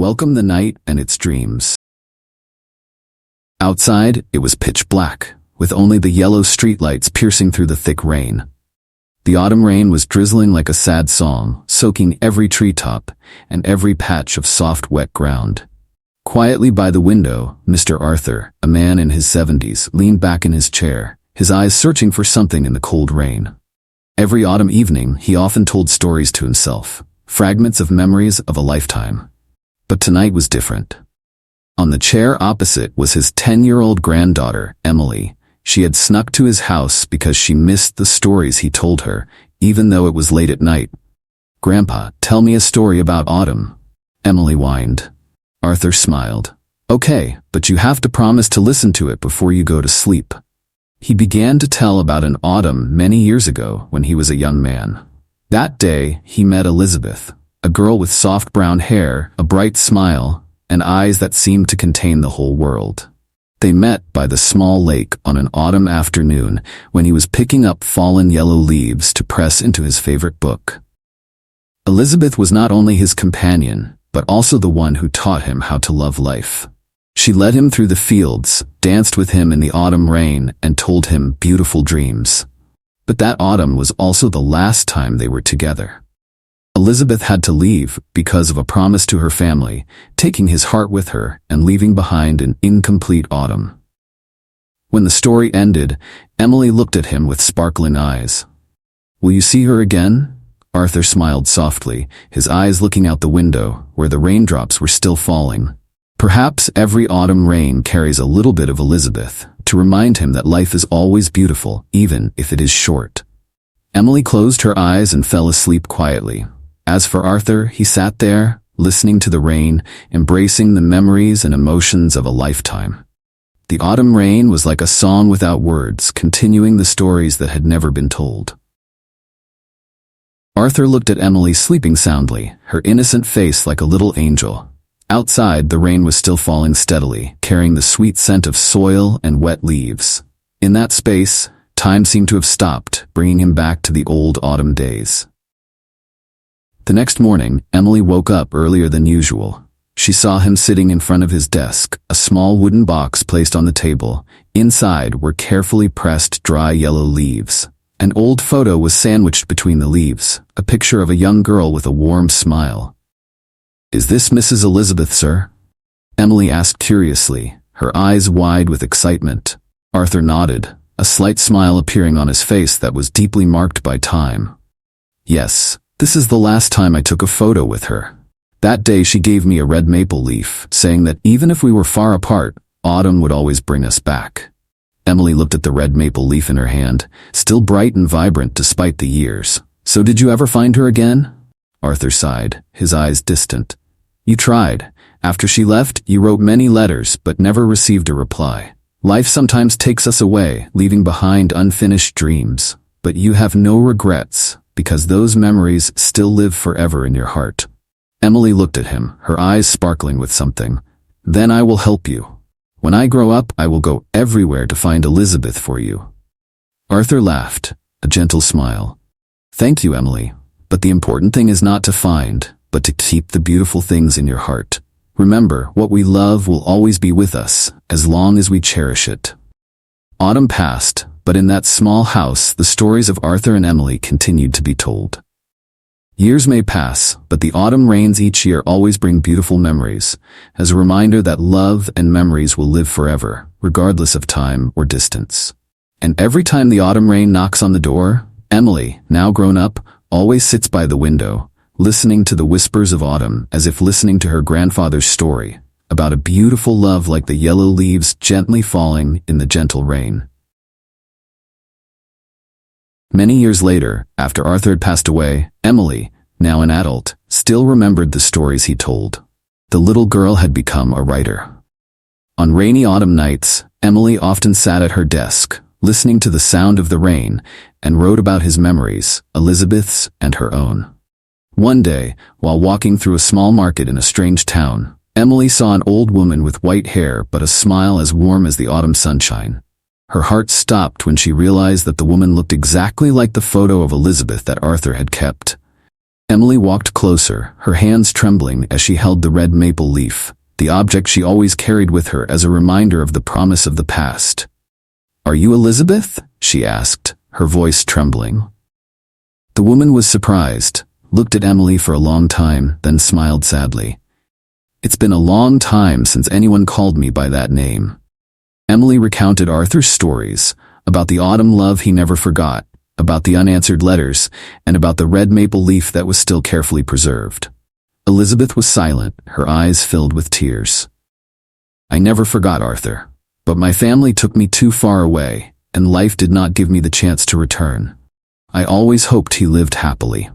welcome the night and its dreams. Outside, it was pitch black, with only the yellow streetlights piercing through the thick rain. The autumn rain was drizzling like a sad song, soaking every treetop and every patch of soft, wet ground. Quietly by the window, Mr. Arthur, a man in his 70s, leaned back in his chair, his eyes searching for something in the cold rain. Every autumn evening, he often told stories to himself, fragments of memories of a lifetime. But tonight was different. On the chair opposite was his 10-year-old granddaughter, Emily. She had snuck to his house because she missed the stories he told her, even though it was late at night. "Grandpa, tell me a story about autumn," Emily whined. Arthur smiled. "Okay, but you have to promise to listen to it before you go to sleep." He began to tell about an autumn many years ago when he was a young man. That day, he met Elizabeth, a girl with soft brown hair, a bright smile, and eyes that seemed to contain the whole world. They met by the small lake on an autumn afternoon when he was picking up fallen yellow leaves to press into his favorite book. Elizabeth was not only his companion, but also the one who taught him how to love life. She led him through the fields, danced with him in the autumn rain, and told him beautiful dreams. But that autumn was also the last time they were together. Elizabeth had to leave because of a promise to her family, taking his heart with her and leaving behind an incomplete autumn. When the story ended, Emily looked at him with sparkling eyes. "Will you see her again?" Arthur smiled softly, his eyes looking out the window, where the raindrops were still falling. Perhaps every autumn rain carries a little bit of Elizabeth, to remind him that life is always beautiful, even if it is short. Emily closed her eyes and fell asleep quietly. As for Arthur, he sat there, listening to the rain, embracing the memories and emotions of a lifetime. The autumn rain was like a song without words, continuing the stories that had never been told. Arthur looked at Emily sleeping soundly, her innocent face like a little angel. Outside, the rain was still falling steadily, carrying the sweet scent of soil and wet leaves. In that space, time seemed to have stopped, bringing him back to the old autumn days. The next morning, Emily woke up earlier than usual. She saw him sitting in front of his desk, a small wooden box placed on the table. Inside were carefully pressed dry yellow leaves. An old photo was sandwiched between the leaves, a picture of a young girl with a warm smile. "Is this Mrs. Elizabeth, sir?" Emily asked curiously, her eyes wide with excitement. Arthur nodded, a slight smile appearing on his face that was deeply marked by time. "Yes, this is the last time I took a photo with her. That day she gave me a red maple leaf, saying that even if we were far apart, autumn would always bring us back." Emily looked at the red maple leaf in her hand, still bright and vibrant despite the years. "So did you ever find her again?" Arthur sighed, his eyes distant. "You tried. After she left, you wrote many letters but never received a reply. Life sometimes takes us away, leaving behind unfinished dreams. But you have no regrets, because those memories still live forever in your heart." Emily looked at him, her eyes sparkling with something. "Then I will help you. When I grow up, I will go everywhere to find Elizabeth for you." Arthur laughed, a gentle smile. "Thank you, Emily. But the important thing is not to find, but to keep the beautiful things in your heart. Remember, what we love will always be with us, as long as we cherish it." Autumn passed, but in that small house, the stories of Arthur and Emily continued to be told. Years may pass, but the autumn rains each year always bring beautiful memories, as a reminder that love and memories will live forever, regardless of time or distance. And every time the autumn rain knocks on the door, Emily, now grown up, always sits by the window, listening to the whispers of autumn as if listening to her grandfather's story, about a beautiful love like the yellow leaves gently falling in the gentle rain. Many years later, after Arthur had passed away, Emily, now an adult, still remembered the stories he told. The little girl had become a writer. On rainy autumn nights, Emily often sat at her desk, listening to the sound of the rain, and wrote about his memories, Elizabeth's and her own. One day, while walking through a small market in a strange town, Emily saw an old woman with white hair but a smile as warm as the autumn sunshine. Her heart stopped when she realized that the woman looked exactly like the photo of Elizabeth that Arthur had kept. Emily walked closer, her hands trembling as she held the red maple leaf, the object she always carried with her as a reminder of the promise of the past. "Are you Elizabeth?" she asked, her voice trembling. The woman was surprised, looked at Emily for a long time, then smiled sadly. "It's been a long time since anyone called me by that name." Emily recounted Arthur's stories, about the autumn love he never forgot, about the unanswered letters, and about the red maple leaf that was still carefully preserved. Elizabeth was silent, her eyes filled with tears. "I never forgot Arthur, but my family took me too far away, and life did not give me the chance to return. I always hoped he lived happily."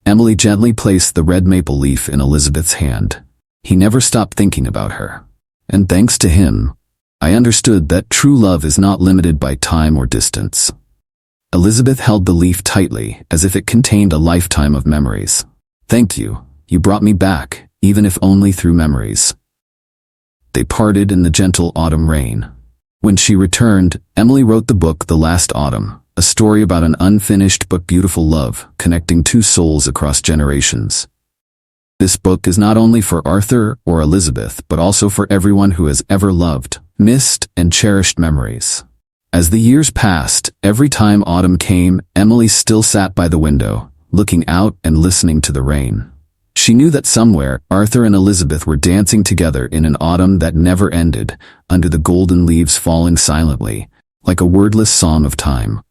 Emily gently placed the red maple leaf in Elizabeth's hand. "He never stopped thinking about her. And thanks to him, I understood that true love is not limited by time or distance." Elizabeth held the leaf tightly, as if it contained a lifetime of memories. "Thank you. You brought me back, even if only through memories." They parted in the gentle autumn rain. When she returned, Emily wrote the book The Last Autumn, a story about an unfinished but beautiful love, connecting two souls across generations. This book is not only for Arthur or Elizabeth, but also for everyone who has ever loved, missed, and cherished memories. As the years passed, every time autumn came, Emily still sat by the window, looking out and listening to the rain. She knew that somewhere, Arthur and Elizabeth were dancing together in an autumn that never ended, under the golden leaves falling silently, like a wordless song of time.